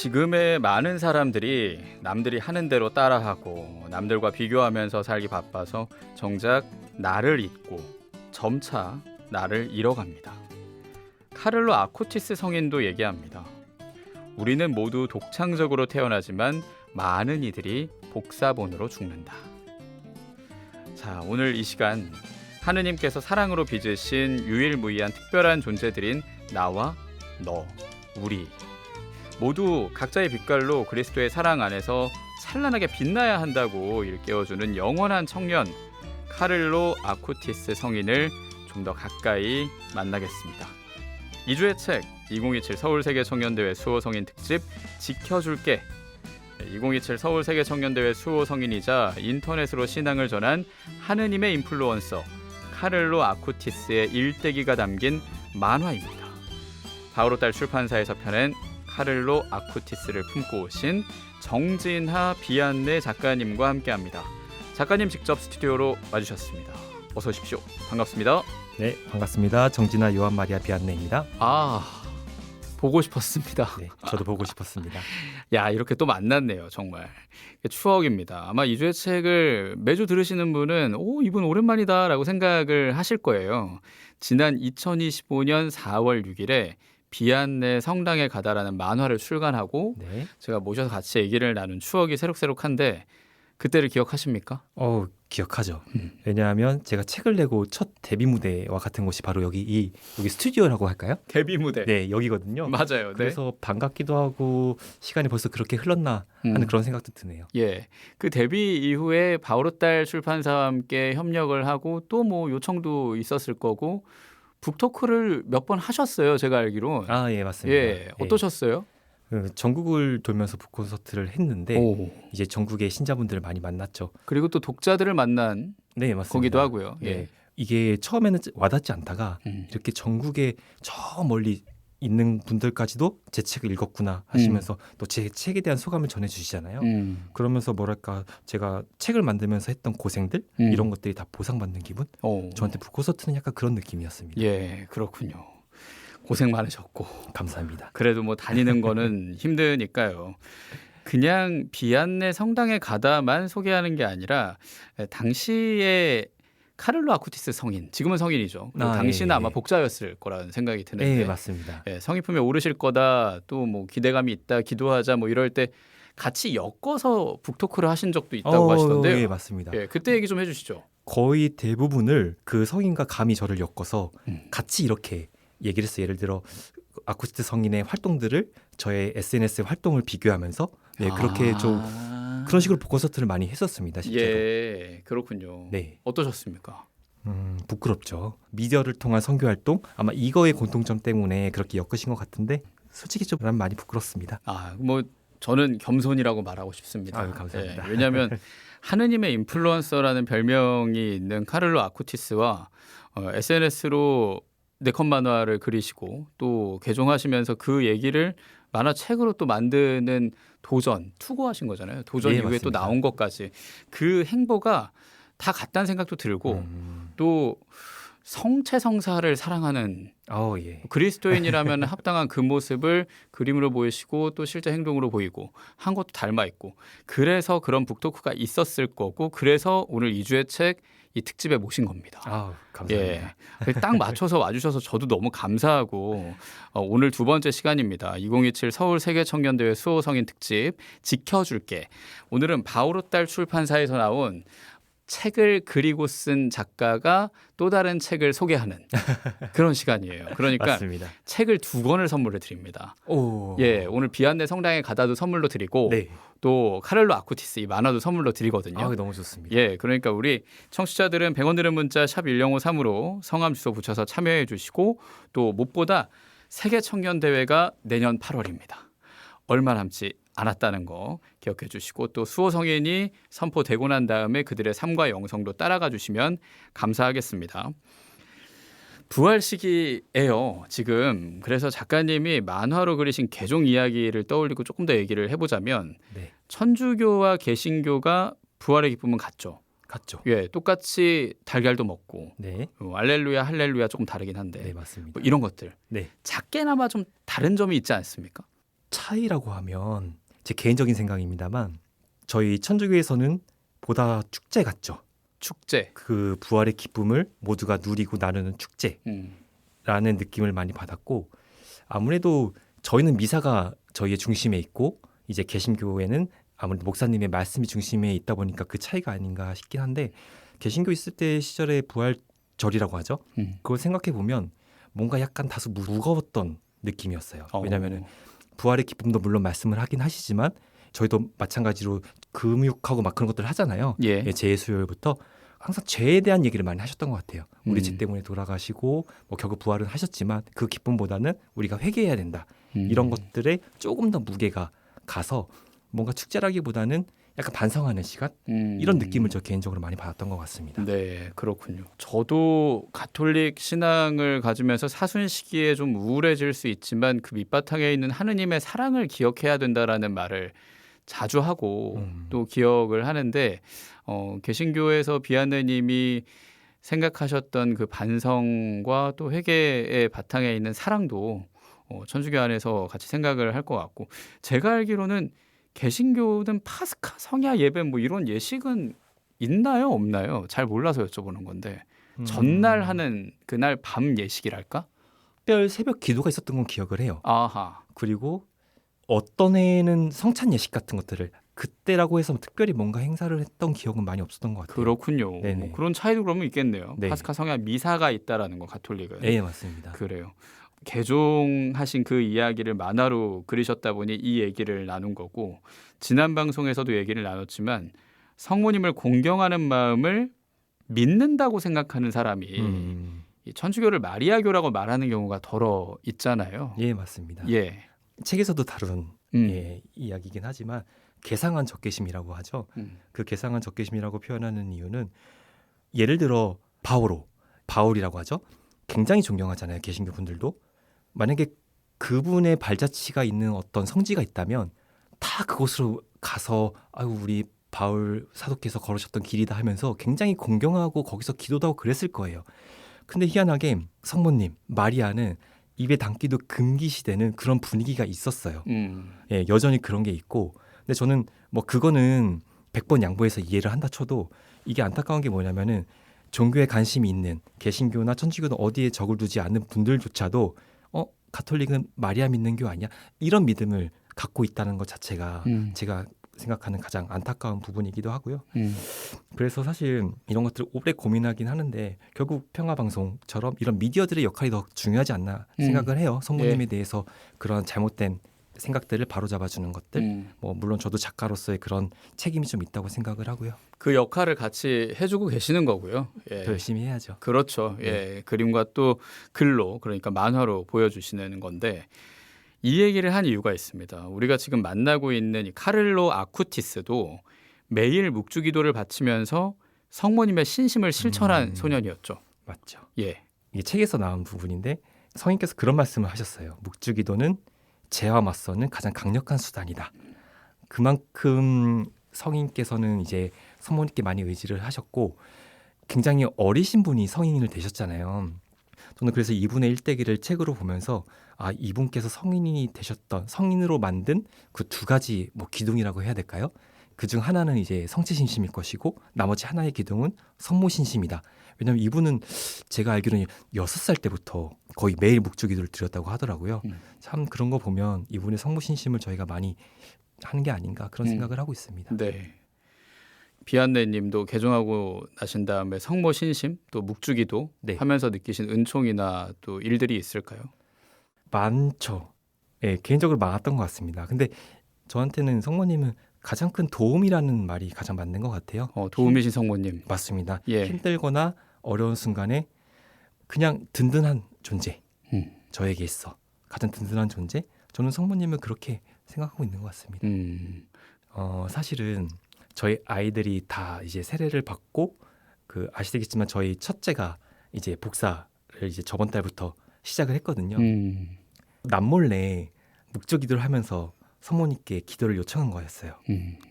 지금의 많은 사람들이 남들이 하는 대로 따라하고 남들과 비교하면서 살기 바빠서 정작 나를 잊고 점차 나를 잃어갑니다. 카를로 아쿠티스 성인도 얘기합니다. 우리는 모두 독창적으로 태어나지만 많은 이들이 복사본으로 죽는다. 자, 오늘 이 시간 하느님께서 사랑으로 빚으신 유일무이한 특별한 존재들인 나와 너, 우리 모두 각자의 빛깔로 그리스도의 사랑 안에서 찬란하게 빛나야 한다고 일깨워주는 영원한 청년 카를로 아쿠티스 성인을 좀 더 가까이 만나겠습니다. 2주의 책 2027 서울세계청년대회 수호성인 특집 지켜줄게. 2027 서울세계청년대회 수호성인이자 인터넷으로 신앙을 전한 하느님의 인플루언서 카를로 아쿠티스의 일대기가 담긴 만화입니다. 바오로딸 출판사에서 펴낸 카를로 아쿠티스를 품고 오신 정진하 비안내 작가님과 함께합니다. 작가님 직접 스튜디오로 와주셨습니다. 어서 오십시오. 반갑습니다. 네, 반갑습니다. 정진하 요한 마리아 비안내입니다. 보고 싶었습니다. 네, 저도 보고 싶었습니다. 야, 이렇게 또 만났네요. 정말 추억입니다. 아마 이주의 책을 매주 들으시는 분은 이분 오랜만이다 라고 생각을 하실 거예요. 지난 2025년 4월 6일에 비안내 성당에 가다라는 만화를 출간하고 네. 제가 모셔서 같이 얘기를 나눈 추억이 새록새록한데 그때를 기억하십니까? 기억하죠. 왜냐하면 제가 책을 내고 첫 데뷔 무대와 같은 곳이 바로 여기 스튜디오라고 할까요? 데뷔 무대. 네, 여기거든요. 맞아요. 그래서 반갑기도 하고 시간이 벌써 그렇게 흘렀나 하는 그런 생각도 드네요. 예, 그 데뷔 이후에 바오로딸 출판사와 함께 협력을 하고 또 뭐 요청도 있었을 거고 북토크를 몇 번 하셨어요. 제가 알기로. 예, 맞습니다. 예, 어떠셨어요? 전국을 돌면서 북콘서트를 했는데 이제 전국의 신자분들을 많이 만났죠. 그리고 또 독자들을 만난 네, 맞습니다. 거기도 하고요. 네. 예. 이게 처음에는 와닿지 않다가 이렇게 전국에 저 멀리 있는 분들까지도 제 책을 읽었구나 하시면서 또 제 책에 대한 소감을 전해주시잖아요. 그러면서 뭐랄까 제가 책을 만들면서 했던 고생들 이런 것들이 다 보상받는 기분? 저한테 북콘서트는 약간 그런 느낌이었습니다. 예, 그렇군요. 고생 많으셨고 감사합니다. 그래도 뭐 다니는 거는 힘드니까요. 그냥 비안내 성당에 가다만 소개하는 게 아니라 당시에 카를로 아쿠티스 성인, 지금은 성인이죠. 당시는 아마 복자였을 거라는 생각이 드는데, 네, 맞습니다. 성인품에 오르실 거다, 또 뭐 기대감이 있다, 기도하자, 뭐 이럴 때 같이 엮어서 북토크를 하신 적도 있다고 하시던데요. 네, 맞습니다. 예, 그때 얘기 좀 해주시죠. 거의 대부분을 그 성인과 감히 저를 엮어서 같이 이렇게 얘기를 했어요. 예를 들어 아쿠스트 성인의 활동들을 저의 SNS 활동을 비교하면서 그렇게 좀 그런 식으로 콘서트를 많이 했었습니다. 실제로. 예, 그렇군요. 네. 어떠셨습니까? 부끄럽죠. 미디어를 통한 선교 활동 아마 이거의 공통점 때문에 그렇게 엮으신 것 같은데 솔직히 좀 많이 부끄럽습니다. 뭐 저는 겸손이라고 말하고 싶습니다. 감사합니다. 왜냐하면 하느님의 인플루언서라는 별명이 있는 카를로 아쿠티스와 SNS로 네컷 만화를 그리시고 또 개종하시면서 그 얘기를 만화책으로 또 만드는 도전, 투고하신 거잖아요. 도전 이후에 맞습니다. 또 나온 것까지 그 행보가 다 같다는 생각도 들고 또 성체성사를 사랑하는 그리스도인이라면 합당한 그 모습을 그림으로 보이시고 또 실제 행동으로 보이고 한 것도 닮아 있고 그래서 그런 북토크가 있었을 거고 그래서 오늘 2주의 책 이 특집에 모신 겁니다. 감사합니다. 예, 딱 맞춰서 와주셔서 저도 너무 감사하고 오늘 두 번째 시간입니다. 2027 서울세계청년대회 수호성인 특집 지켜줄게. 오늘은 바오로딸 출판사에서 나온 책을 그리고 쓴 작가가 또 다른 책을 소개하는 그런 시간이에요. 그러니까 맞습니다. 책을 2권을 선물을 드립니다. 오늘 비안내 성당에 가다도 선물로 드리고 또 카를로 아쿠티스 이 만화도 선물로 드리거든요. 너무 좋습니다. 그러니까 우리 청취자들은 100원 드는 문자 샵 1053으로 성함 주소 붙여서 참여해 주시고 또 무엇보다 세계청년대회가 내년 8월입니다. 얼마 남지 않았다는 거 기억해 주시고 또 수호성인이 선포되고 난 다음에 그들의 삶과 영성도 따라가 주시면 감사하겠습니다. 부활 시기예요. 지금 그래서 작가님이 만화로 그리신 개종 이야기를 떠올리고 조금 더 얘기를 해보자면 천주교와 개신교가 부활의 기쁨은 같죠. 똑같이 달걀도 먹고 알렐루야 할렐루야 조금 다르긴 한데 맞습니다. 뭐 이런 것들 작게나마 좀 다른 점이 있지 않습니까? 차이라고 하면 제 개인적인 생각입니다만 저희 천주교에서는 보다 축제 같죠. 축제. 그 부활의 기쁨을 모두가 누리고 나누는 축제라는 느낌을 많이 받았고 아무래도 저희는 미사가 저희의 중심에 있고 이제 개신교에는 아무래도 목사님의 말씀이 중심에 있다 보니까 그 차이가 아닌가 싶긴 한데 개신교 있을 때 시절의 부활절이라고 하죠. 그걸 생각해 보면 뭔가 약간 다소 무거웠던 느낌이었어요. 왜냐하면은 부활의 기쁨도 물론 말씀을 하긴 하시지만 저희도 마찬가지로 금육하고 막 그런 것들을 하잖아요. 예. 제수요일부터 항상 죄에 대한 얘기를 많이 하셨던 것 같아요. 우리 죄 때문에 돌아가시고 뭐 결국 부활은 하셨지만 그 기쁨보다는 우리가 회개해야 된다. 이런 것들에 조금 더 무게가 가서 뭔가 축제라기보다는 약간 반성하는 시간 이런 느낌을 저 개인적으로 많이 받았던 것 같습니다. 네, 그렇군요. 저도 가톨릭 신앙을 가지면서 사순 시기에 좀 우울해질 수 있지만 그 밑바탕에 있는 하느님의 사랑을 기억해야 된다라는 말을 자주 하고 또 기억을 하는데 개신교에서 비아느님이 생각하셨던 그 반성과 또 회개의 바탕에 있는 사랑도 천주교 안에서 같이 생각을 할 것 같고 제가 알기로는 개신교는 파스카 성야 예배 뭐 이런 예식은 있나요? 없나요? 잘 몰라서 여쭤보는 건데 전날 하는 그날 밤 예식이랄까? 특별 새벽 기도가 있었던 건 기억을 해요. 아하. 그리고 어떤 해에는 성찬 예식 같은 것들을 그때라고 해서 특별히 뭔가 행사를 했던 기억은 많이 없었던 것 같아요. 그렇군요. 네네. 그런 차이도 그러면 있겠네요. 네. 파스카 성야 미사가 있다라는 거 가톨릭은. 네, 맞습니다. 그래요. 개종하신 그 이야기를 만화로 그리셨다 보니 이 얘기를 나눈 거고 지난 방송에서도 얘기를 나눴지만 성모님을 공경하는 마음을 믿는다고 생각하는 사람이 이 천주교를 마리아교라고 말하는 경우가 덜어 있잖아요. 예, 맞습니다. 예. 책에서도 다룬 이야기이긴 하지만 개상한 적개심이라고 하죠. 그 개상한 적개심이라고 표현하는 이유는 예를 들어 바울이라고 하죠. 굉장히 존경하잖아요. 개신교 분들도. 만약에 그분의 발자취가 있는 어떤 성지가 있다면 다 그곳으로 가서 아유 우리 바울 사도께서 걸으셨던 길이다 하면서 굉장히 공경하고 거기서 기도도 하고 그랬을 거예요. 근데 희한하게 성모님 마리아는 입에 담기도 금기시되는 그런 분위기가 있었어요. 예, 여전히 그런 게 있고 근데 저는 뭐 그거는 100번 양보해서 이해를 한다 쳐도 이게 안타까운 게 뭐냐면은 종교에 관심이 있는 개신교나 천주교는 어디에 적을 두지 않는 분들조차도 가톨릭은 마리아 믿는 교 아니야? 이런 믿음을 갖고 있다는 것 자체가 제가 생각하는 가장 안타까운 부분이기도 하고요. 그래서 사실 이런 것들을 오래 고민하긴 하는데 결국 평화방송처럼 이런 미디어들의 역할이 더 중요하지 않나 생각을 해요. 성모님에 대해서 그런 잘못된 생각들을 바로잡아주는 것들 뭐 물론 저도 작가로서의 그런 책임이 좀 있다고 생각을 하고요. 그 역할을 같이 해주고 계시는 거고요. 예. 더 열심히 해야죠. 그렇죠. 예. 그림과 또 글로 그러니까 만화로 보여주시는 건데 이 얘기를 한 이유가 있습니다. 우리가 지금 만나고 있는 이 카를로 아쿠티스도 매일 묵주기도를 바치면서 성모님의 신심을 실천한 소년이었죠. 맞죠. 예. 이게 책에서 나온 부분인데 성인께서 그런 말씀을 하셨어요. 묵주기도는 죄와 맞서는 가장 강력한 수단이다. 그만큼 성인께서는 이제 성모님께 많이 의지를 하셨고 굉장히 어리신 분이 성인을 되셨잖아요. 저는 그래서 이분의 일대기를 책으로 보면서 이분께서 성인이 되셨던 성인으로 만든 그 두 가지 뭐 기둥이라고 해야 될까요? 그중 하나는 이제 성체신심일 것이고 나머지 하나의 기둥은 성모신심이다. 왜냐하면 이분은 제가 알기로는 6살 때부터 거의 매일 묵주기도를 드렸다고 하더라고요. 참 그런 거 보면 이분의 성모신심을 저희가 많이 하는 게 아닌가 그런 생각을 하고 있습니다. 네. 비안네님도 개종하고 나신 다음에 성모신심 또 묵주기도 하면서 느끼신 은총이나 또 일들이 있을까요? 많죠. 예, 개인적으로 많았던 것 같습니다. 근데 저한테는 성모님은 가장 큰 도움이라는 말이 가장 맞는 것 같아요. 도움이신 성모님. 맞습니다. 예. 힘들거나 어려운 순간에 그냥 든든한 존재. 저에게 있어. 가장 든든한 존재. 저는 성모님을 그렇게 생각하고 있는 것 같습니다. 사실은 저희 아이들이 다 이제 세례를 받고 아시겠지만 저희 첫째가 이제 복사를 이제 저번 달부터 시작을 했거든요. 남몰래 묵주기도를 하면서 성모님께 기도를 요청한 거였어요.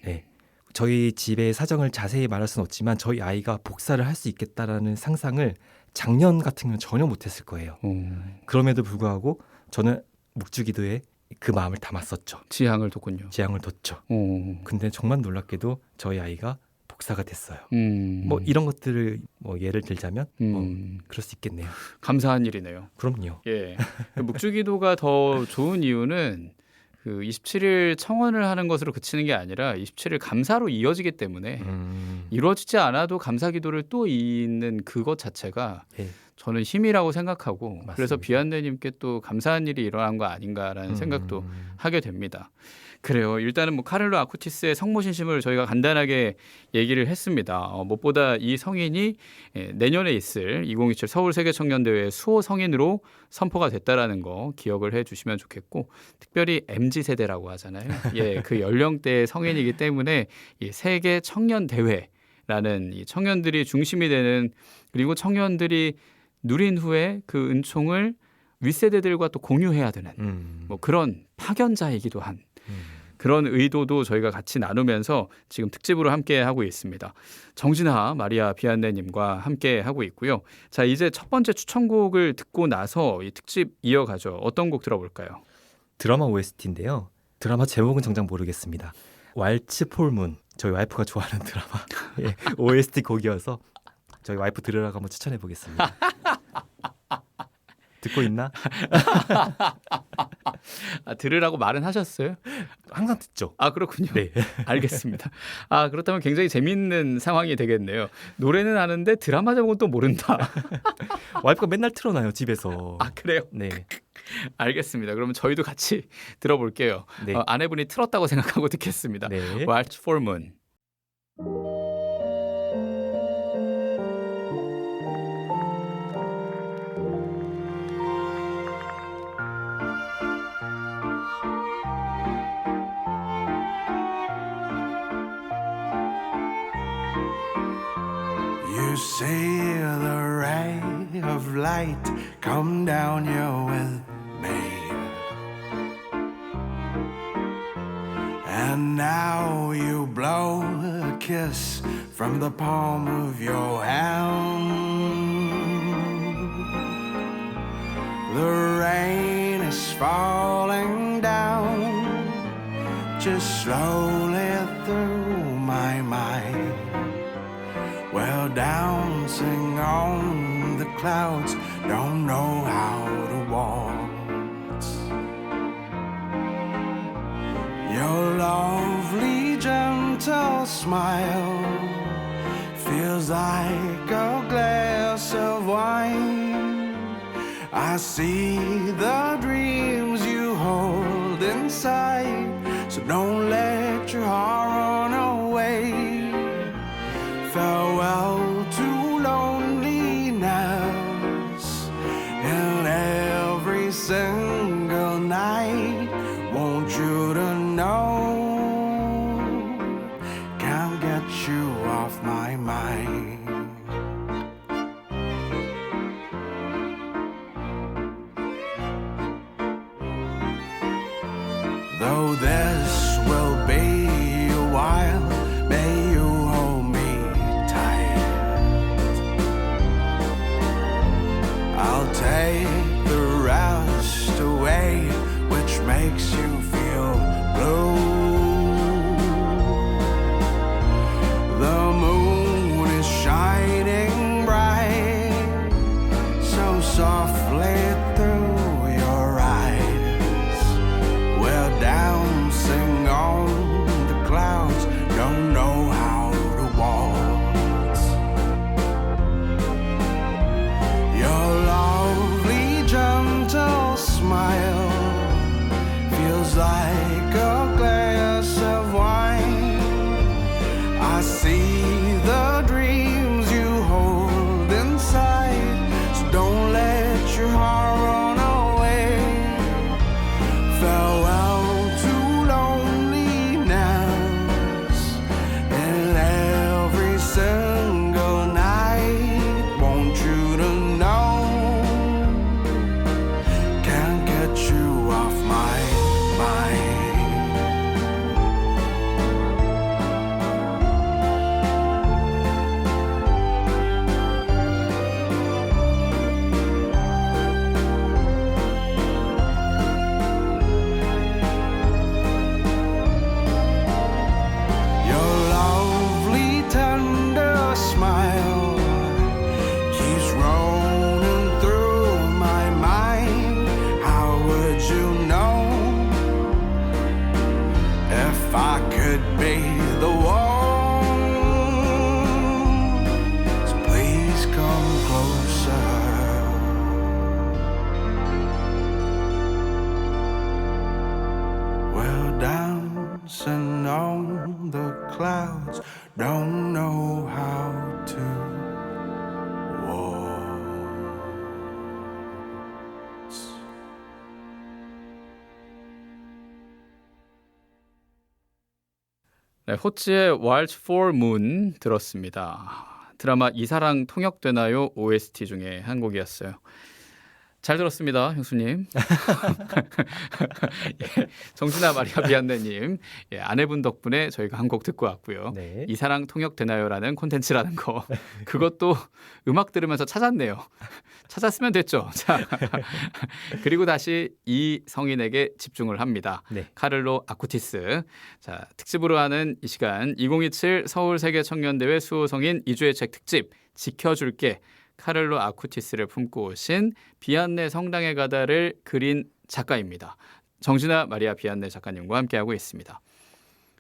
네. 저희 집의 사정을 자세히 말할 수는 없지만 저희 아이가 복사를 할 수 있겠다라는 상상을 작년 같은 경우는 전혀 못했을 거예요. 그럼에도 불구하고 저는 묵주기도에 그 마음을 담았었죠. 지향을 뒀군요. 지향을 뒀죠. 오. 근데 정말 놀랍게도 저희 아이가 복사가 됐어요. 뭐 이런 것들을 뭐 예를 들자면 뭐 그럴 수 있겠네요. 감사한 일이네요. 그럼요. 예. 묵주기도가 더 좋은 이유는 그 27일 청원을 하는 것으로 그치는 게 아니라 27일 감사로 이어지기 때문에 이루어지지 않아도 감사 기도를 또 잇는 그것 자체가 예. 저는 힘이라고 생각하고 맞습니다. 그래서 비안내님께 또 감사한 일이 일어난 거 아닌가라는 생각도 하게 됩니다. 그래요. 일단은 뭐 카를로 아쿠티스의 성모신심을 저희가 간단하게 얘기를 했습니다. 무엇보다 이 성인이 내년에 있을 2027 서울 세계청년대회 수호 성인으로 선포가 됐다라는 거 기억을 해주시면 좋겠고 특별히 MZ세대라고 하잖아요. 예, 그 연령대의 성인이기 때문에 이 세계 청년 대회라는 이 청년들이 중심이 되는 그리고 청년들이 누린 후에 그 은총을 윗세대들과 또 공유해야 되는 뭐 그런 파견자이기도 한 그런 의도도 저희가 같이 나누면서 지금 특집으로 함께 하고 있습니다. 정진아 마리아 비안네님과 함께 하고 있고요. 자, 이제 첫 번째 추천곡을 듣고 나서 이 특집 이어가죠. 어떤 곡 들어볼까요? 드라마 OST인데요. 드라마 제목은 정작 모르겠습니다. 왈츠 폴문, 저희 와이프가 좋아하는 드라마 예, OST 곡이어서 저희 와이프 들으라고 한번 추천해 보겠습니다. 듣고 있나? 들으라고 말은 하셨어요? 항상 듣죠. 아, 그렇군요. 네. 알겠습니다. 아, 그렇다면 굉장히 재밌는 상황이 되겠네요. 노래는 아는데 드라마 제목은 또 모른다. 와이프가 맨날 틀어놔요 집에서. 아, 그래요? 네. 알겠습니다. 그러면 저희도 같이 들어볼게요. 네. 아내분이 틀었다고 생각하고 듣겠습니다. 네. Watch for Moon. You see the ray of light come down here with me, and now you blow a kiss from the palm of your hand. The rain is falling down just slowly through my mind. Well, dancing on the clouds, don't know how to waltz. Your lovely gentle smile feels like a glass of wine. I see the dreams you hold inside, so don't let your heart run away. Farewell to loneliness, and every single night, want you to know, can't get you off my mind. Though this will be a while, may you hold me tight. I'll take the rest away, which makes you feel blue. The moon is shining don't know how to waltz. 네, 호치의 Waltz for Moon 들었습니다. 드라마 이사랑 통역되나요? OST 중에 한 곡이었어요. 잘 들었습니다, 형수님. 예, 정신아 마리아 비안네님, 예, 아내분 덕분에 저희가 한 곡 듣고 왔고요. 네. 이사랑 통역되나요라는 콘텐츠라는 거, 그것도 음악 들으면서 찾았네요. 찾았으면 됐죠. 자, 그리고 다시 이 성인에게 집중을 합니다. 네. 카를로 아쿠티스. 자, 특집으로 하는 이 시간 2027 서울 세계 청년대회 수호성인 2주의 책 특집 지켜줄게. 카를로 아쿠티스를 품고 오신 비안네 성당에 가다를 그린 작가입니다. 정신아 마리아 비안네 작가님과 함께하고 있습니다.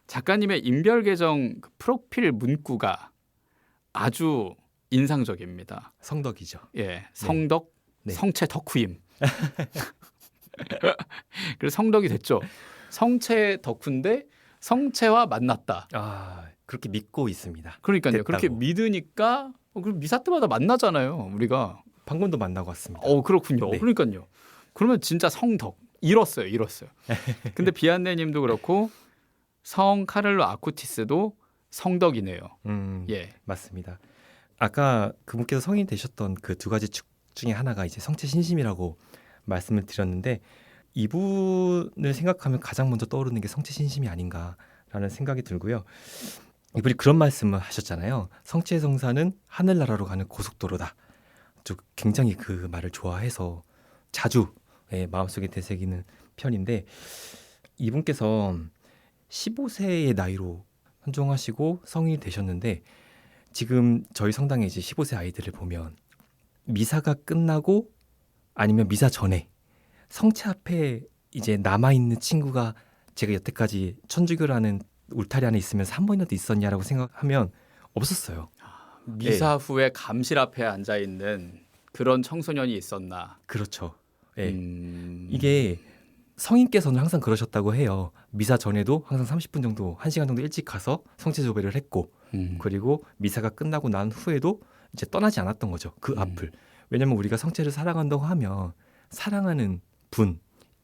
작가님의 인별 계정 프로필 문구가 아주 인상적입니다. 성덕이죠. 예, 성덕, 네. 성체 덕후임. 그래서 성덕이 됐죠. 성체 덕후인데 성체와 만났다. 그렇게 믿고 있습니다. 그러니까요. 됐다고. 그렇게 믿으니까 그럼 미사 때마다 만나잖아요. 우리가. 방금도 만나고 왔습니다. 그렇군요. 네. 그러니까요. 그러면 진짜 성덕. 잃었어요. 근데 비안네님도 그렇고 성 카를로 아쿠티스도 성덕이네요. 예. 맞습니다. 아까 그분께서 성인 되셨던 그 두 가지 축 중에 하나가 이제 성체 신심이라고 말씀을 드렸는데 이분을 생각하면 가장 먼저 떠오르는 게 성체 신심이 아닌가라는 생각이 들고요. 이분이 그런 말씀을 하셨잖아요. 성체 성사는 하늘나라로 가는 고속도로다. 저 굉장히 그 말을 좋아해서 자주 마음속에 되새기는 편인데 이분께서 15세의 나이로 헌정하시고 성인이 되셨는데 지금 저희 성당에 이제 15세 아이들을 보면 미사가 끝나고 아니면 미사 전에 성체 앞에 이제 남아있는 친구가 제가 여태까지 천주교라는 울타리 안에 있으면서 한 번이라도 있었냐라고 생각하면 없었어요. 미사 후에 감실 앞에 앉아 있는 그런 청소년이 있었나? 그렇죠. 이게 성인께서는 항상 그러셨다고 해요. 미사 전에도 항상 30분 정도, 1시간 정도 일찍 가서 성체 조배를 했고 그리고 미사가 끝나고 난 후에도 이제 떠나지 않았던 거죠. 그 앞을. 왜냐하면 우리가 성체를 사랑한다고 하면 사랑하는 분,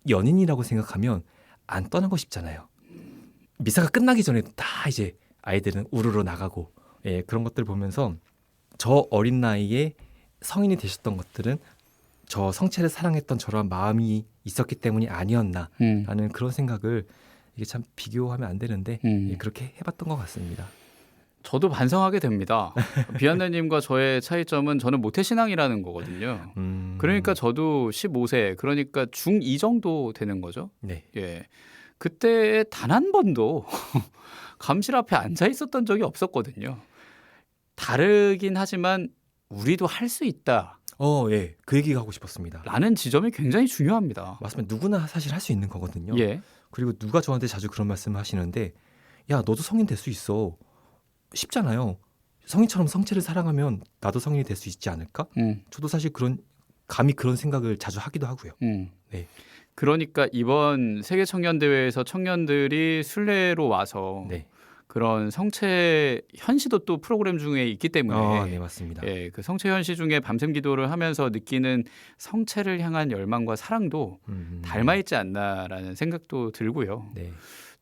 연인이라고 생각하면 안 떠나고 싶잖아요. 미사가 끝나기 전에도 다 이제 아이들은 우르르 나가고 그런 것들 보면서 저 어린 나이에 성인이 되셨던 것들은 저 성체를 사랑했던 저런 마음이 있었기 때문이 아니었나라는 그런 생각을 이게 참 비교하면 안 되는데 그렇게 해봤던 것 같습니다. 저도 반성하게 됩니다. 비안네님과 저의 차이점은 저는 모태신앙이라는 거거든요. 그러니까 저도 15세, 그러니까 중2 정도 되는 거죠. 네. 예. 그때 단 한 번도 감실 앞에 앉아 있었던 적이 없었거든요. 다르긴 하지만 우리도 할 수 있다. 예. 그 얘기가 하고 싶었습니다. 라는 지점이 굉장히 중요합니다. 맞습니다. 누구나 사실 할 수 있는 거거든요. 예. 그리고 누가 저한테 자주 그런 말씀을 하시는데 야, 너도 성인 될 수 있어. 쉽잖아요. 성인처럼 성체를 사랑하면 나도 성인이 될 수 있지 않을까? 저도 사실 감히 그런 생각을 자주 하기도 하고요. 네. 그러니까 이번 세계 청년 대회에서 청년들이 순례로 와서 네. 그런 성체 현시도 또 프로그램 중에 있기 때문에 네, 맞습니다. 예, 그 성체 현시 중에 밤샘 기도를 하면서 느끼는 성체를 향한 열망과 사랑도 닮아 있지 않나라는 생각도 들고요. 네.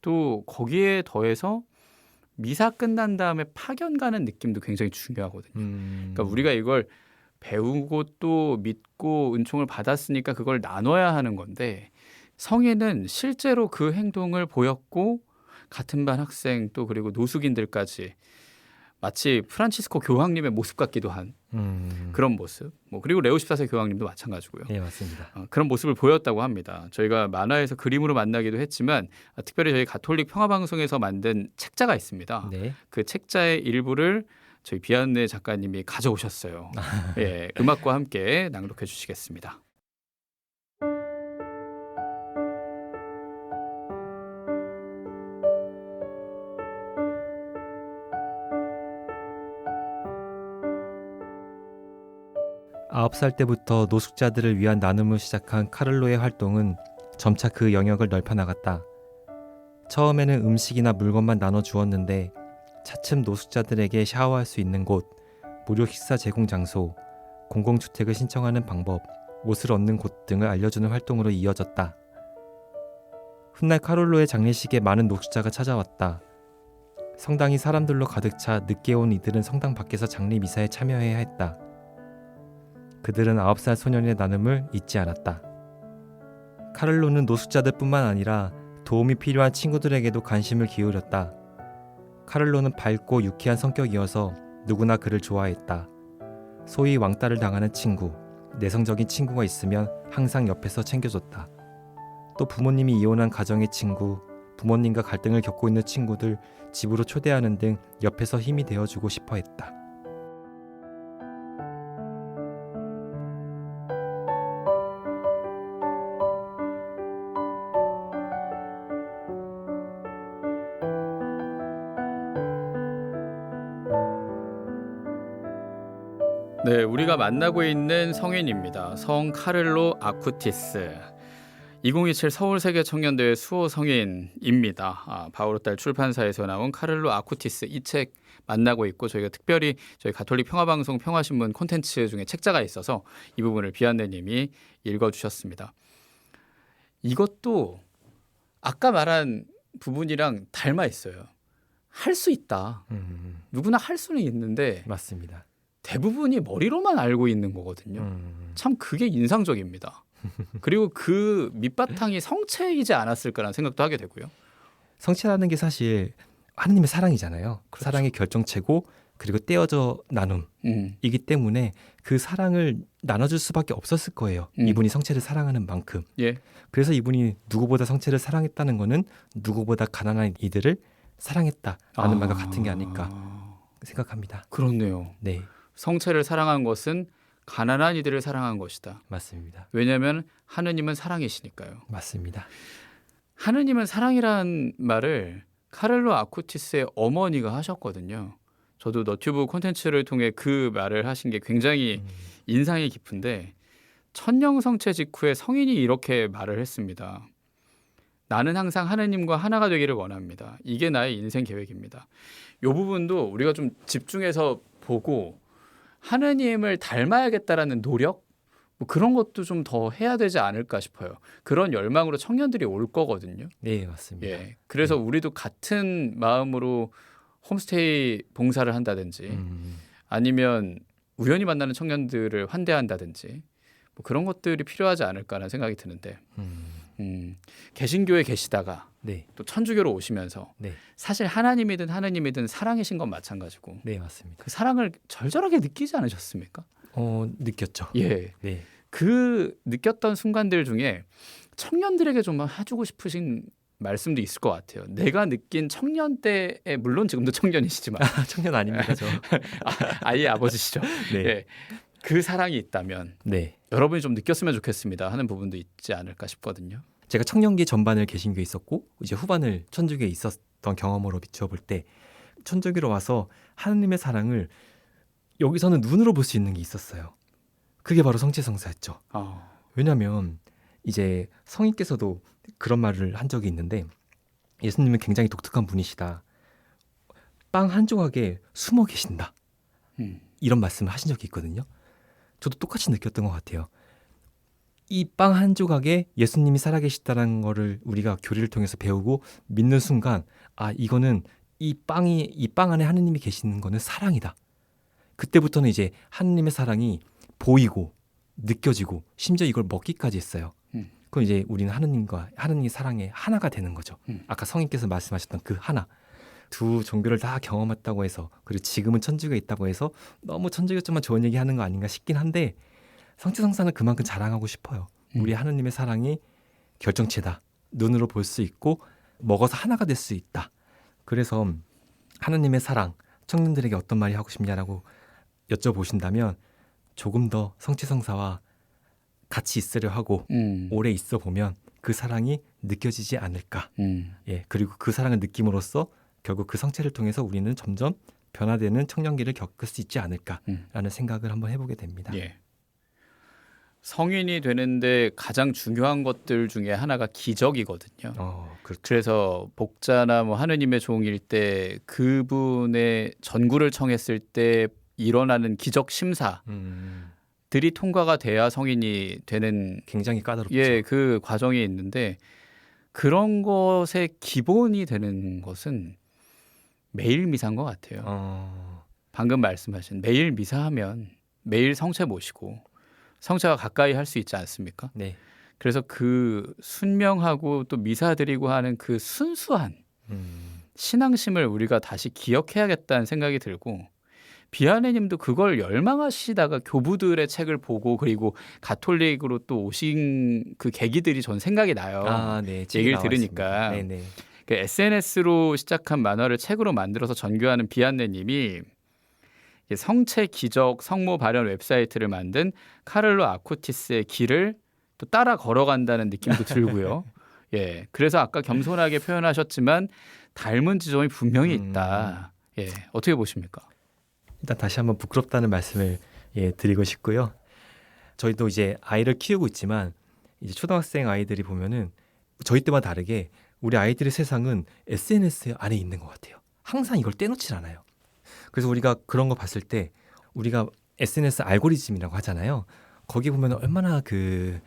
또 거기에 더해서 미사 끝난 다음에 파견 가는 느낌도 굉장히 중요하거든요. 그러니까 우리가 이걸 배우고 또 믿고 은총을 받았으니까 그걸 나눠야 하는 건데 성인은 실제로 그 행동을 보였고 같은 반 학생 또 그리고 노숙인들까지 마치 프란치스코 교황님의 모습 같기도 한 그런 모습. 그리고 레오 14세 교황님도 마찬가지고요. 네, 맞습니다. 그런 모습을 보였다고 합니다. 저희가 만화에서 그림으로 만나기도 했지만 특별히 저희 가톨릭 평화방송에서 만든 책자가 있습니다. 네. 그 책자의 일부를 저희 비안네 작가님이 가져오셨어요. 예, 음악과 함께 낭독해 주시겠습니다. 아홉 살 때부터 노숙자들을 위한 나눔을 시작한 카를로의 활동은 점차 그 영역을 넓혀 나갔다. 처음에는 음식이나 물건만 나눠 주었는데 차츰 노숙자들에게 샤워할 수 있는 곳, 무료 식사 제공 장소, 공공주택을 신청하는 방법, 옷을 얻는 곳 등을 알려주는 활동으로 이어졌다. 훗날 카롤로의 장례식에 많은 노숙자가 찾아왔다. 성당이 사람들로 가득 차 늦게 온 이들은 성당 밖에서 장례 미사에 참여해야 했다. 그들은 9살 소년의 나눔을 잊지 않았다. 카를로는 노숙자들뿐만 아니라 도움이 필요한 친구들에게도 관심을 기울였다. 카를로는 밝고 유쾌한 성격이어서 누구나 그를 좋아했다. 소위 왕따를 당하는 친구, 내성적인 친구가 있으면 항상 옆에서 챙겨줬다. 또 부모님이 이혼한 가정의 친구, 부모님과 갈등을 겪고 있는 친구들 집으로 초대하는 등 옆에서 힘이 되어주고 싶어 했다. 네, 우리가 만나고 있는 성인입니다. 성 카를로 아쿠티스. 2027 서울세계청년대회 수호 성인입니다. 바오르달 출판사에서 나온 카를로 아쿠티스 이 책 만나고 있고 저희가 특별히 저희 가톨릭 평화방송 평화신문 콘텐츠 중에 책자가 있어서 이 부분을 비안내님이 읽어주셨습니다. 이것도 아까 말한 부분이랑 닮아 있어요. 할 수 있다. 누구나 할 수는 있는데 맞습니다. 대부분이 머리로만 알고 있는 거거든요. 참 그게 인상적입니다. 그리고 그 밑바탕이 성체이지 않았을까라는 생각도 하게 되고요. 성체라는 게 사실 하느님의 사랑이잖아요. 그렇죠. 사랑의 결정체고 그리고 떼어져 나눔이기 때문에 그 사랑을 나눠줄 수밖에 없었을 거예요. 이분이 성체를 사랑하는 만큼. 예. 그래서 이분이 누구보다 성체를 사랑했다는 거는 누구보다 가난한 이들을 사랑했다라는 말과 같은 게 아닐까 생각합니다. 그렇네요. 네, 성체를 사랑한 것은 가난한 이들을 사랑한 것이다. 맞습니다. 왜냐하면 하느님은 사랑이시니까요. 맞습니다. 하느님은 사랑이란 말을 카를로 아쿠티스의 어머니가 하셨거든요. 저도 너튜브 콘텐츠를 통해 그 말을 하신 게 굉장히 인상이 깊은데 천년성체 직후에 성인이 이렇게 말을 했습니다. 나는 항상 하느님과 하나가 되기를 원합니다. 이게 나의 인생 계획입니다. 이 부분도 우리가 좀 집중해서 보고 하느님을 닮아야겠다라는 노력? 뭐 그런 것도 좀 더 해야 되지 않을까 싶어요. 그런 열망으로 청년들이 올 거거든요. 네, 맞습니다. 예, 그래서 우리도 같은 마음으로 홈스테이 봉사를 한다든지 아니면 우연히 만나는 청년들을 환대한다든지 뭐 그런 것들이 필요하지 않을까라는 생각이 드는데 개신교에 계시다가 네, 또 천주교로 오시면서 네, 사실 하나님이든 하느님이든 사랑이신 건 마찬가지고 네, 맞습니다. 그 사랑을 절절하게 느끼지 않으셨습니까? 느꼈죠. 예, 네, 그 느꼈던 순간들 중에 청년들에게 좀 해주고 싶으신 말씀도 있을 것 같아요. 내가 느낀 청년 때에 물론 지금도 청년이시지만 청년 아닙니다, 저. 아이의 아버지시죠. 네, 예, 그 사랑이 있다면 네. 여러분이 좀 느꼈으면 좋겠습니다 하는 부분도 있지 않을까 싶거든요. 제가 청년기 전반을 개신교에 있었고 이제 후반을 천주교에 있었던 경험으로 비추어 볼 때 천주교로 와서 하느님의 사랑을 여기서는 눈으로 볼 수 있는 게 있었어요. 그게 바로 성체성사였죠. 왜냐하면 이제 성인께서도 그런 말을 한 적이 있는데 예수님은 굉장히 독특한 분이시다. 빵 한 조각에 숨어 계신다. 이런 말씀을 하신 적이 있거든요. 저도 똑같이 느꼈던 것 같아요. 이 빵 한 조각에 예수님이 살아계시다는 거를 우리가 교리를 통해서 배우고 믿는 순간 이거는 이 빵 안에 하느님이 계시는 거는 사랑이다. 그때부터는 이제 하느님의 사랑이 보이고 느껴지고 심지어 이걸 먹기까지 했어요. 그럼 이제 우리는 하느님과 하느님의 사랑에 하나가 되는 거죠. 아까 성인께서 말씀하셨던 그 하나. 두 종교를 다 경험했다고 해서 그리고 지금은 천주교에 있다고 해서 너무 천주교처만 좋은 얘기하는 거 아닌가 싶긴 한데 성체성사는 그만큼 자랑하고 싶어요. 우리 하느님의 사랑이 결정체다. 눈으로 볼 수 있고 먹어서 하나가 될 수 있다. 그래서 하느님의 사랑, 청년들에게 어떤 말이 하고 싶냐라고 여쭤보신다면 조금 더 성체성사와 같이 있으려 하고 오래 있어 보면 그 사랑이 느껴지지 않을까. 예, 그리고 그 사랑을 느낌으로써 결국 그 성체를 통해서 우리는 점점 변화되는 청년기를 겪을 수 있지 않을까라는 생각을 한번 해보게 됩니다. 예. 성인이 되는데 가장 중요한 것들 중에 하나가 기적이거든요. 그렇죠. 그래서 복자나 뭐 하느님의 종일 때 그분의 전구를 청했을 때 일어나는 기적 심사들이 통과가 돼야 성인이 되는 굉장히 까다롭죠. 그 과정이 있는데 그런 것의 기본이 되는 것은 매일 미사인 것 같아요. 방금 말씀하신 매일 미사하면 매일 성체 모시고 성체가 가까이 할 수 있지 않습니까? 네. 그래서 그 순명하고 또 미사 드리고 하는 그 순수한 신앙심을 우리가 다시 기억해야겠다는 생각이 들고 비아내님도 그걸 열망하시다가 교부들의 책을 보고 그리고 가톨릭으로 또 오신 그 계기들이 전 생각이 나요. 네. 얘기를 들으니까. 네네. 그 SNS로 시작한 만화를 책으로 만들어서 전교하는 비아내님이 성체 기적 성모 발현 웹사이트를 만든 카를로 아쿠티스의 길을 또 따라 걸어간다는 느낌도 들고요. 그래서 아까 겸손하게 표현하셨지만 닮은 지점이 분명히 있다. 어떻게 보십니까? 일단 다시 한번 부끄럽다는 말씀을 드리고 싶고요. 저희도 이제 아이를 키우고 있지만 이제 초등학생 아이들이 보면은 저희 때와 다르게 우리 아이들의 세상은 SNS 안에 있는 것 같아요. 항상 이걸 떼놓질 않아요. 그래서 우리가 그런 거 봤을 때 우리가 SNS 알고리즘이라고 하잖아요. 거기 보면 얼마나 그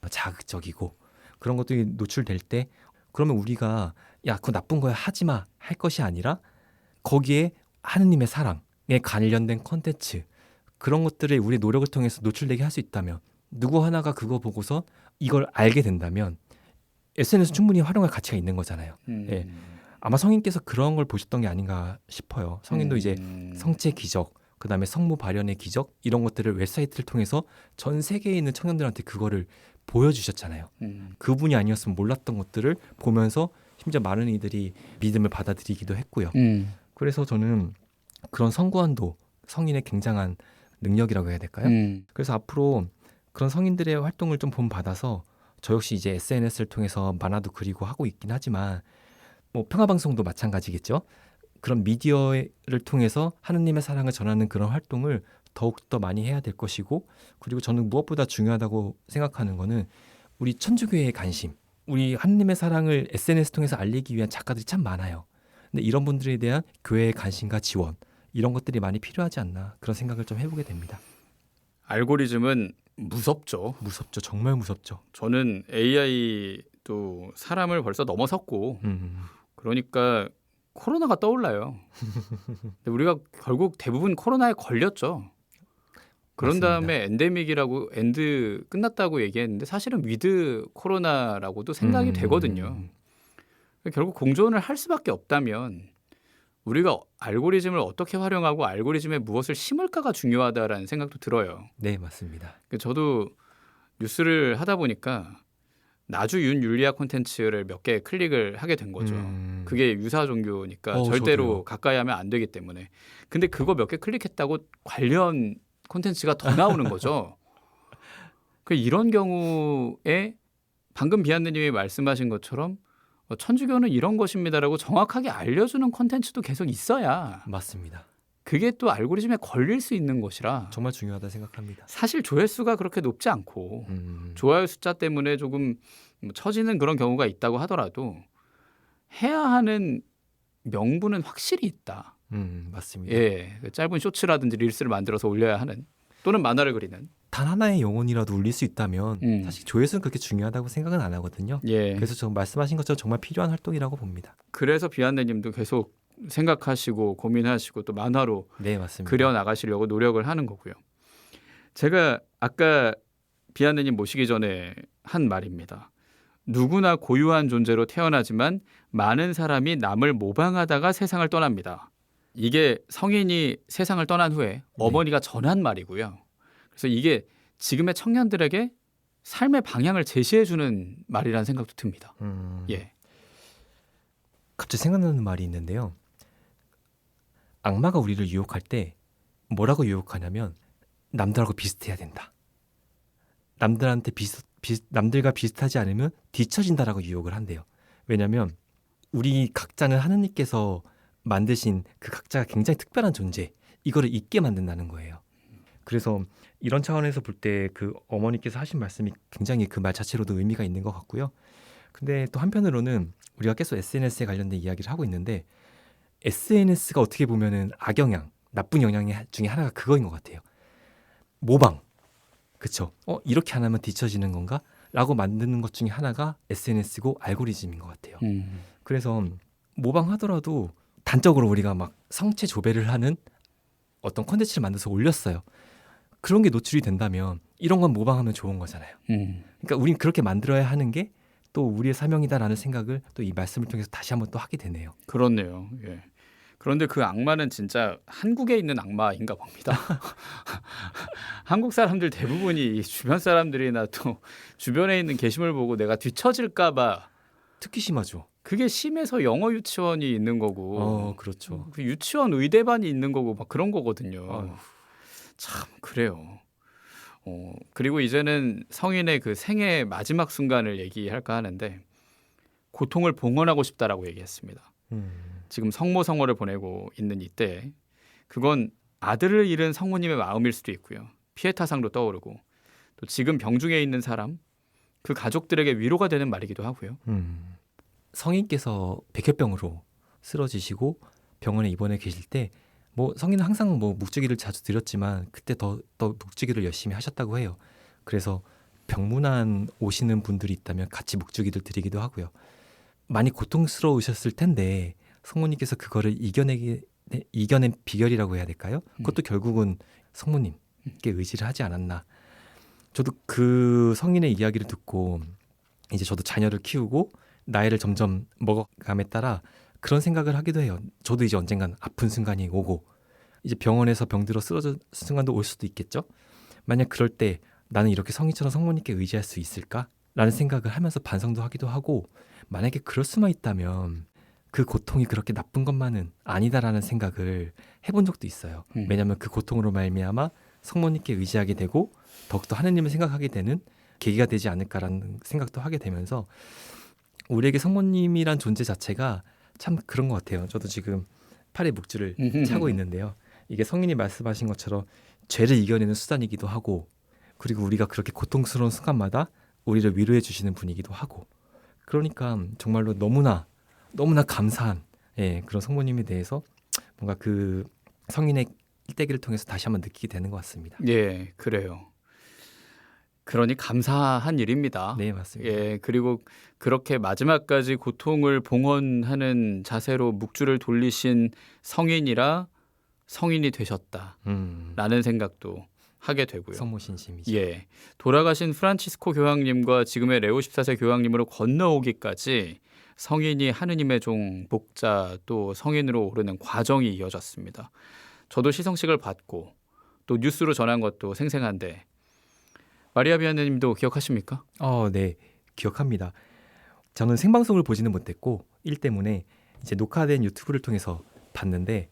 자극적이고 그런 것들이 노출될 때 그러면 우리가 야 그거 나쁜 거야 하지마 할 것이 아니라 거기에 하느님의 사랑에 관련된 콘텐츠 그런 것들을 우리 노력을 통해서 노출되게 할 수 있다면 누구 하나가 그거 보고서 이걸 알게 된다면 SNS 충분히 활용할 가치가 있는 거잖아요. 아마 성인께서 그런 걸 보셨던 게 아닌가 싶어요. 성인도 이제 성체 기적, 그다음에 성모 발현의 기적 이런 것들을 웹사이트를 통해서 전 세계에 있는 청년들한테 그거를 보여주셨잖아요. 그분이 아니었으면 몰랐던 것들을 보면서 심지어 많은 이들이 믿음을 받아들이기도 했고요. 그래서 저는 그런 성구안도 성인의 굉장한 능력이라고 해야 될까요? 그래서 앞으로 그런 성인들의 활동을 좀 본받아서 저 역시 이제 SNS를 통해서 만화도 그리고 하고 있긴 하지만 뭐 평화방송도 마찬가지겠죠. 그런 미디어를 통해서 하느님의 사랑을 전하는 그런 활동을 더욱더 많이 해야 될 것이고 그리고 저는 무엇보다 중요하다고 생각하는 거는 우리 천주교회의 관심 우리 하느님의 사랑을 SNS 통해서 알리기 위한 작가들이 참 많아요. 근데 이런 분들에 대한 교회의 관심과 지원 이런 것들이 많이 필요하지 않나 그런 생각을 좀 해보게 됩니다. 알고리즘은 무섭죠. 무섭죠. 정말 무섭죠. 저는 AI도 사람을 벌써 넘어섰고 그러니까 코로나가 떠올라요. 근데 우리가 결국 대부분 코로나에 걸렸죠. 그런 맞습니다. 다음에 엔데믹이라고 엔드 끝났다고 얘기했는데 사실은 위드 코로나라고도 생각이 되거든요. 결국 공존을 할 수밖에 없다면 우리가 알고리즘을 어떻게 활용하고 알고리즘에 무엇을 심을까가 중요하다라는 생각도 들어요. 네, 맞습니다. 저도 뉴스를 하다 보니까 나주 윤율리아 콘텐츠를 몇 개 클릭을 하게 된 거죠. 그게 유사 종교니까 절대로 저도요. 가까이 하면 안 되기 때문에. 근데 그거 몇 개 클릭했다고 관련 콘텐츠가 더 나오는 거죠. 이런 경우에 방금 비안느님이 말씀하신 것처럼 천주교는 이런 것입니다라고 정확하게 알려주는 콘텐츠도 계속 있어야 맞습니다. 그게 또 알고리즘에 걸릴 수 있는 것이라 정말 중요하다 생각합니다. 사실 조회수가 그렇게 높지 않고 좋아요 숫자 때문에 조금 처지는 그런 경우가 있다고 하더라도 해야 하는 명분은 확실히 있다. 맞습니다. 짧은 쇼츠라든지 릴스를 만들어서 올려야 하는 또는 만화를 그리는 단 하나의 영혼이라도 울릴 수 있다면 사실 조회수는 그렇게 중요하다고 생각은 안 하거든요. 그래서 저 말씀하신 것처럼 정말 필요한 활동이라고 봅니다. 그래서 비안네님도 계속 생각하시고 고민하시고 또 만화로 네, 맞습니다. 그려 나가시려고 노력을 하는 거고요. 제가 아까 비안네님 모시기 전에 한 말입니다. 누구나 고유한 존재로 태어나지만 많은 사람이 남을 모방하다가 세상을 떠납니다. 이게 성인이 세상을 떠난 후에 어머니가 전한 말이고요. 그래서 이게 지금의 청년들에게 삶의 방향을 제시해주는 말이라는 생각도 듭니다. 갑자기 생각나는 말이 있는데요. 악마가 우리를 유혹할 때 뭐라고 유혹하냐면 남들하고 비슷해야 된다. 남들과 비슷하지 않으면 뒤처진다라고 유혹을 한대요. 왜냐하면 우리 각자는 하느님께서 만드신 그 각자가 굉장히 특별한 존재 이거를 잊게 만든다는 거예요. 그래서 이런 차원에서 볼 때 그 어머니께서 하신 말씀이 굉장히 그 말 자체로도 의미가 있는 것 같고요. 근데 또 한편으로는 우리가 계속 SNS에 관련된 이야기를 하고 있는데 SNS가 어떻게 보면은 악영향, 나쁜 영향 중에 하나가 그거인 것 같아요. 모방. 그쵸? 이렇게 안 하면 뒤처지는 건가? 라고 만드는 것 중에 하나가 SNS고 알고리즘인 것 같아요. 그래서 모방하더라도 단적으로 우리가 막 성체 조배를 하는 어떤 콘텐츠를 만들어서 올렸어요. 그런 게 노출이 된다면 이런 건 모방하면 좋은 거잖아요. 그러니까 우린 그렇게 만들어야 하는 게 또 우리의 사명이다라는 생각을 또 이 말씀을 통해서 다시 한번 또 하게 되네요. 그렇네요. 예. 그런데 그 악마는 진짜 한국에 있는 악마인가 봅니다. 한국 사람들 대부분이 주변 사람들이나 또 주변에 있는 게시물 보고 내가 뒤처질까 봐 특히 심하죠. 그게 심해서 영어 유치원이 있는 거고 그렇죠. 그 유치원 의대반이 있는 거고 막 그런 거거든요. 아유. 참 그래요. 그리고 이제는 성인의 그 생애 마지막 순간을 얘기할까 하는데 고통을 봉헌하고 싶다라고 얘기했습니다. 지금 성모성어를 보내고 있는 이때 그건 아들을 잃은 성모님의 마음일 수도 있고요. 피에타상도 떠오르고 또 지금 병중에 있는 사람 그 가족들에게 위로가 되는 말이기도 하고요. 성인께서 백혈병으로 쓰러지시고 병원에 입원해 계실 때 뭐 성인은 항상 뭐 묵주기를 자주 드렸지만 그때 더 묵주기를 열심히 하셨다고 해요. 그래서 병문안 오시는 분들이 있다면 같이 묵주기를 드리기도 하고요. 많이 고통스러우셨을 텐데 성모님께서 그거를 이겨낸 비결이라고 해야 될까요? 그것도 결국은 성모님께 의지를 하지 않았나. 저도 그 성인의 이야기를 듣고 이제 저도 자녀를 키우고 나이를 점점 먹어감에 따라 그런 생각을 하기도 해요. 저도 이제 언젠간 아픈 순간이 오고 이제 병원에서 병들어 쓰러진 순간도 올 수도 있겠죠. 만약 그럴 때 나는 이렇게 성인처럼 성모님께 의지할 수 있을까라는 생각을 하면서 반성도 하기도 하고 만약에 그럴 수만 있다면 그 고통이 그렇게 나쁜 것만은 아니다라는 생각을 해본 적도 있어요. 왜냐하면 그 고통으로 말미암아 성모님께 의지하게 되고 더욱더 하느님을 생각하게 되는 계기가 되지 않을까라는 생각도 하게 되면서 우리에게 성모님이란 존재 자체가 참 그런 것 같아요. 저도 지금 팔에 묵주를 차고 있는데요. 이게 성인이 말씀하신 것처럼 죄를 이겨내는 수단이기도 하고 그리고 우리가 그렇게 고통스러운 순간마다 우리를 위로해 주시는 분이기도 하고 그러니까 정말로 너무나 감사한 그런 성모님에 대해서 뭔가 그 성인의 일대기를 통해서 다시 한번 느끼게 되는 것 같습니다. 예, 그래요. 그러니 감사한 일입니다. 네, 맞습니다. 예, 그리고 그렇게 마지막까지 고통을 봉헌하는 자세로 묵주를 돌리신 성인이라 성인이 되셨다라는 생각도 하게 되고요. 성모신심이죠. 예, 돌아가신 프란치스코 교황님과 지금의 레오 14세 교황님으로 건너오기까지 성인이 하느님의 종, 복자 또 성인으로 오르는 과정이 이어졌습니다. 저도 시성식을 받고 또 뉴스로 전한 것도 생생한데 마리아 비아네님도 기억하십니까? 네, 기억합니다. 저는 생방송을 보지는 못했고 일 때문에 이제 녹화된 유튜브를 통해서 봤는데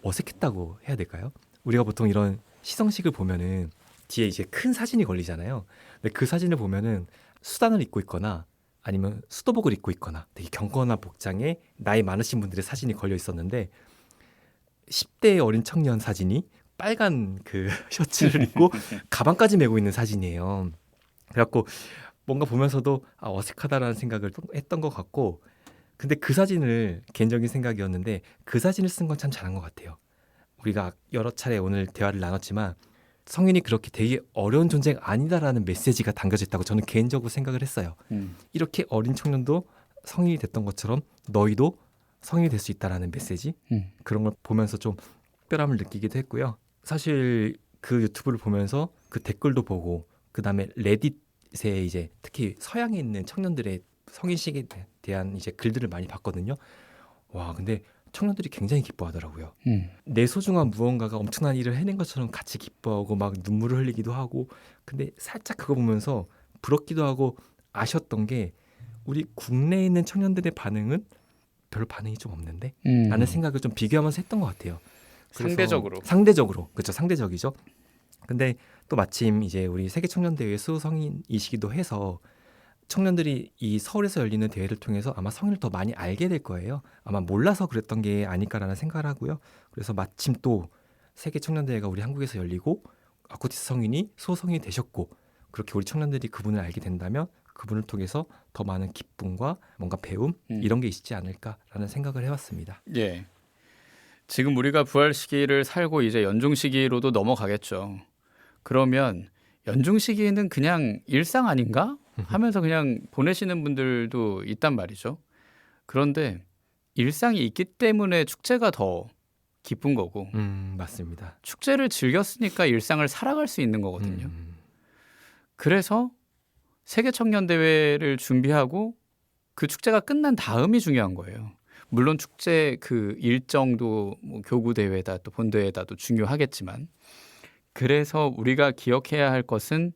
어색했다고 해야 될까요? 우리가 보통 이런 시성식을 보면은 뒤에 이제 큰 사진이 걸리잖아요. 근데 그 사진을 보면은 수단을 입고 있거나 아니면 수도복을 입고 있거나 되게 경건한 복장에 나이 많으신 분들의 사진이 걸려 있었는데 10대 어린 청년 사진이 빨간 그 셔츠를 입고 가방까지 메고 있는 사진이에요. 그래갖고 뭔가 보면서도 어색하다라는 생각을 했던 것 같고 근데 그 사진을 개인적인 생각이었는데 그 사진을 쓴 건 참 잘한 것 같아요. 우리가 여러 차례 오늘 대화를 나눴지만 성인이 그렇게 되게 어려운 존재가 아니다라는 메시지가 담겨져 있다고 저는 개인적으로 생각을 했어요. 이렇게 어린 청년도 성인이 됐던 것처럼 너희도 성인이 될 수 있다라는 메시지 그런 걸 보면서 좀 특별함을 느끼기도 했고요. 사실 그 유튜브를 보면서 그 댓글도 보고 그다음에 레딧에 이제 특히 서양에 있는 청년들의 성인식에 대한 이제 글들을 많이 봤거든요. 와, 근데 청년들이 굉장히 기뻐하더라고요. 내 소중한 무언가가 엄청난 일을 해낸 것처럼 같이 기뻐하고 막 눈물을 흘리기도 하고 근데 살짝 그거 보면서 부럽기도 하고 아쉬웠던 게 우리 국내에 있는 청년들의 반응은 별로 반응이 좀 없는데 라는 생각을 좀 비교하면서 했던 것 같아요. 상대적으로 그렇죠. 상대적이죠. 근데 또 마침 이제 우리 세계청년대회 수성인이시기도 해서 청년들이 이 서울에서 열리는 대회를 통해서 아마 성인을 더 많이 알게 될 거예요. 아마 몰라서 그랬던 게 아닐까라는 생각을 하고요. 그래서 마침 또 세계청년대회가 우리 한국에서 열리고 아쿠티스 성인이 수호성인이 되셨고 그렇게 우리 청년들이 그분을 알게 된다면 그분을 통해서 더 많은 기쁨과 뭔가 배움 이런 게 있지 않을까라는 생각을 해봤습니다. 예. 지금 우리가 부활 시기를 살고 이제 연중 시기로도 넘어가겠죠. 그러면 연중 시기는 그냥 일상 아닌가 하면서 그냥 보내시는 분들도 있단 말이죠. 그런데 일상이 있기 때문에 축제가 더 기쁜 거고 맞습니다. 축제를 즐겼으니까 일상을 살아갈 수 있는 거거든요. 그래서 세계 청년 대회를 준비하고 그 축제가 끝난 다음이 중요한 거예요. 물론 축제 그 일정도 뭐 교구 대회다 또 본대회다도 중요하겠지만 그래서 우리가 기억해야 할 것은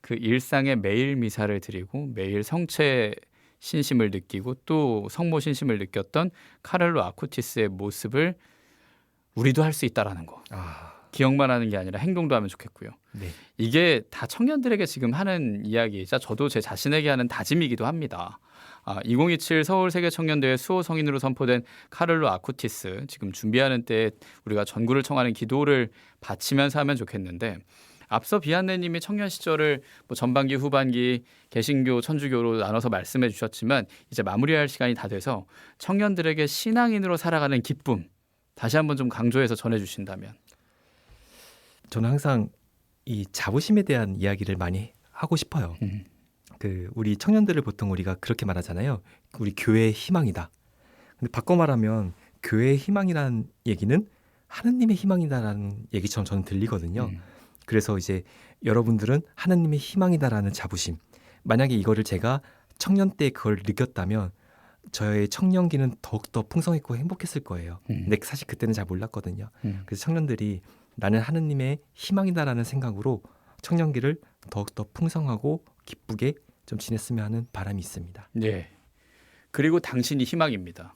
그 일상의 매일 미사를 드리고 매일 성체 신심을 느끼고 또 성모 신심을 느꼈던 카를로 아쿠티스의 모습을 우리도 할 수 있다라는 거. 기억만 하는 게 아니라 행동도 하면 좋겠고요. 네. 이게 다 청년들에게 지금 하는 이야기이자 저도 제 자신에게 하는 다짐이기도 합니다. 2027 서울 세계 청년대회 수호 성인으로 선포된 카를로 아쿠티스 지금 준비하는 때 우리가 전구를 청하는 기도를 바치면서 하면 좋겠는데 앞서 비안내님이 청년 시절을 뭐 전반기 후반기 개신교 천주교로 나눠서 말씀해 주셨지만 이제 마무리할 시간이 다 돼서 청년들에게 신앙인으로 살아가는 기쁨 다시 한번 좀 강조해서 전해주신다면. 저는 항상 이 자부심에 대한 이야기를 많이 하고 싶어요. 그 우리 청년들을 보통 우리가 그렇게 말하잖아요. 우리 교회의 희망이다. 근데 바꿔 말하면 교회의 희망이라는 얘기는 하느님의 희망이다라는 얘기처럼 저는 들리거든요. 그래서 이제 여러분들은 하느님의 희망이다라는 자부심. 만약에 이거를 제가 청년 때 그걸 느꼈다면 저의 청년기는 더욱더 풍성했고 행복했을 거예요. 근데 사실 그때는 잘 몰랐거든요. 그래서 청년들이 나는 하느님의 희망이다라는 생각으로 청년기를 더욱더 풍성하고 기쁘게 좀 지냈으면 하는 바람이 있습니다. 네. 그리고 당신이 희망입니다.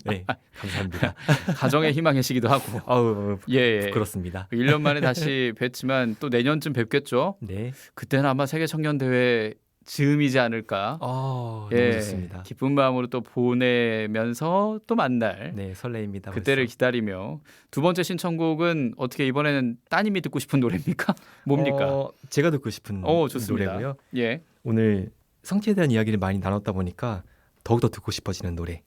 네, 감사합니다. 가정의 희망이시기도 하고. 아우, 예, 부끄럽습니다. 1년 만에 다시 뵀지만 또 내년쯤 뵙겠죠. 네. 그때는 아마 세계 청년 대회 즈음이지 않을까. 너무 좋습니다. 기쁜 마음으로 또 보내면서 또 만날. 네, 설레입니다. 그때를 벌써. 기다리며 두 번째 신청곡은 어떻게 이번에는 따님이 듣고 싶은 노래입니까? 뭡니까? 제가 듣고 싶은 좋습니다. 노래고요. 예. 오늘 성체에 대한 이야기를 많이 나눴다 보니까 더욱더 듣고 싶어지는 노래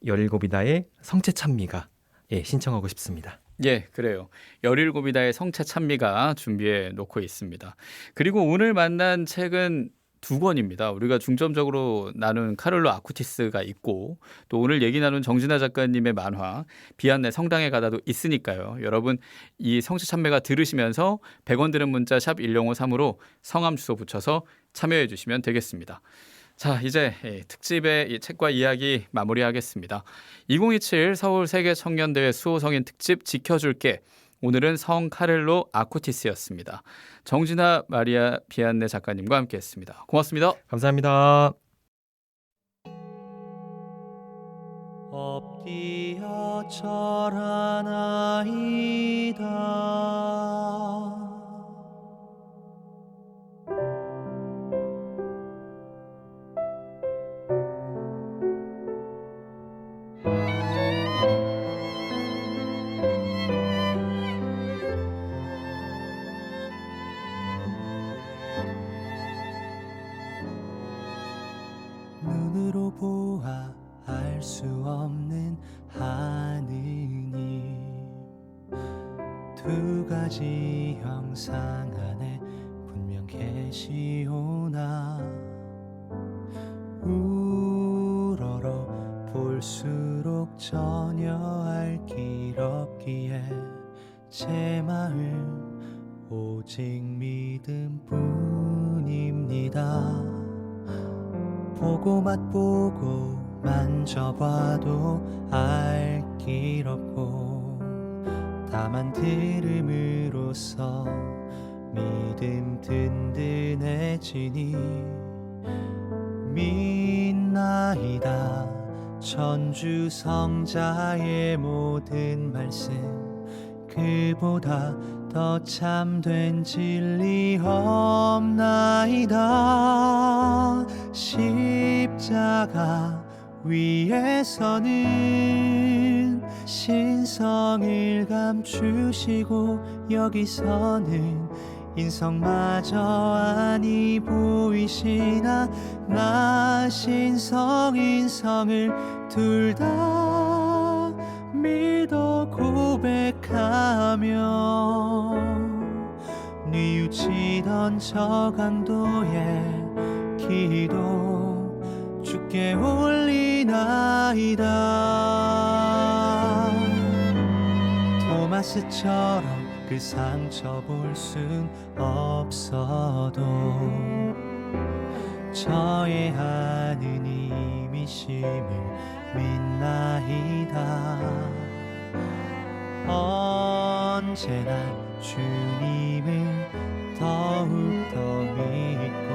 17이다의 성체 찬미가 신청하고 싶습니다. 예, 그래요. 17이다의 성체 찬미가 준비해 놓고 있습니다. 그리고 오늘 만난 책은 두 권입니다. 우리가 중점적으로 나눈 카를로 아쿠티스가 있고 또 오늘 얘기 나눈 정진아 작가님의 만화 비안내 성당에 가다도 있으니까요. 여러분 이 성체 찬미가 들으시면서 100원 드는 문자 샵 1053으로 성함 주소 붙여서 참여해 주시면 되겠습니다. 자, 이제 특집의 이 책과 이야기 마무리하겠습니다. 2027 서울 세계 청년대회 수호성인 특집 지켜줄게. 오늘은 성 카를로 아쿠티스였습니다. 정진아 마리아 비안네 작가님과 함께했습니다. 고맙습니다. 감사합니다. 엎드려 절하나이다. 눈으로 보아 알 수 없는 하느님, 두 가지 형상 안에 분명 계시오나 우러러 볼수록 전혀 알 길 없기에 제 마음 오직 믿음뿐입니다. 보고 맛보고 만져봐도 알 길 없고 다만 들음으로써 믿음 든든해지니 믿나이다. 천주 성자의 모든 말씀 그보다 더 참된 진리 없나이다. 십자가 위에서는 신성을 감추시고 여기서는 인성마저 아니 보이시나 나 신성 인성을 둘 다 믿어 고백하며 뉘우치던 저 강도의 기도 주께 올리나이다. 토마스처럼 그 상처 볼 순 없어도 저의 하느님이심을 믿나이다. 언제나 주님을 더욱더 믿고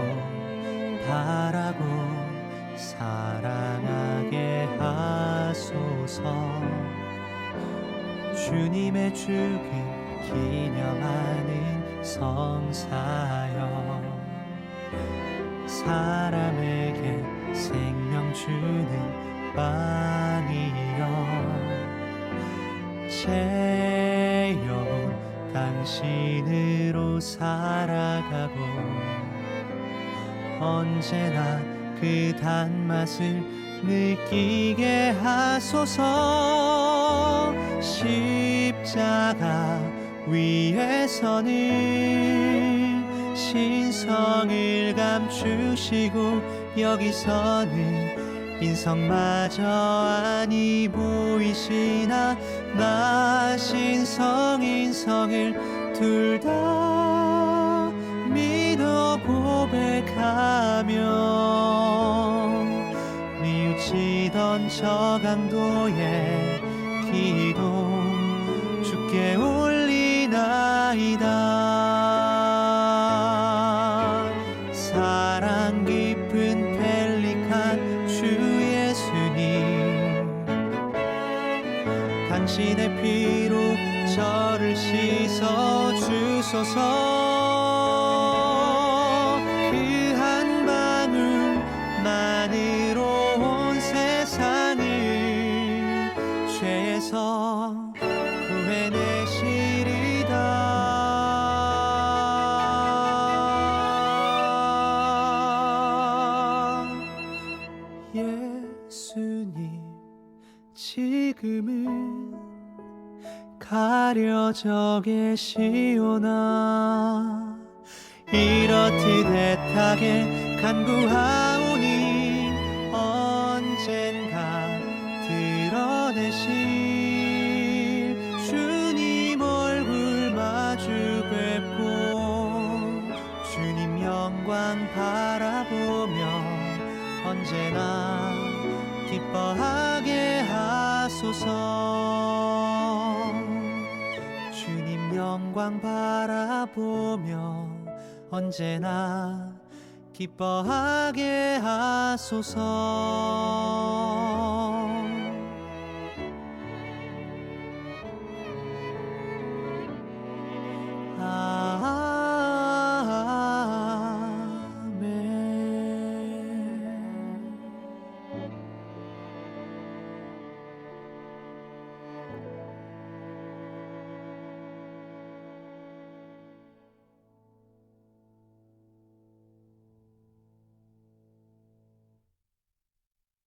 바라고 사랑하게 하소서. 주님의 죽음 기념하는 성사여 사람에게 생명 주는 빵이여 제 영혼 당신으로 살아가고 언제나 그 단맛을 느끼게 하소서. 십자가 위에서는 신성을 감추시고 여기서는 인성마저 아니 보이시나 나 신성 인성을 둘 다 믿어 고백하며 뉘우치던 저 강도의 기도 주께 올리나이다. 사랑 깊은 펠리칸 주 예수님 당신의 피로 저를 씻어 주소서. 그 한 방울만으로 온 세상을 죄에서 구해내시리다. 예수님 지금은 가려져 계시오나 이렇듯 애타게 간구하오니 언젠가 드러내실 주님 얼굴 마주 뵙고 주님 영광 바라보며 언제나 기뻐하게 하소서. 주님 영광 바라보며 언제나 기뻐하게 하소서.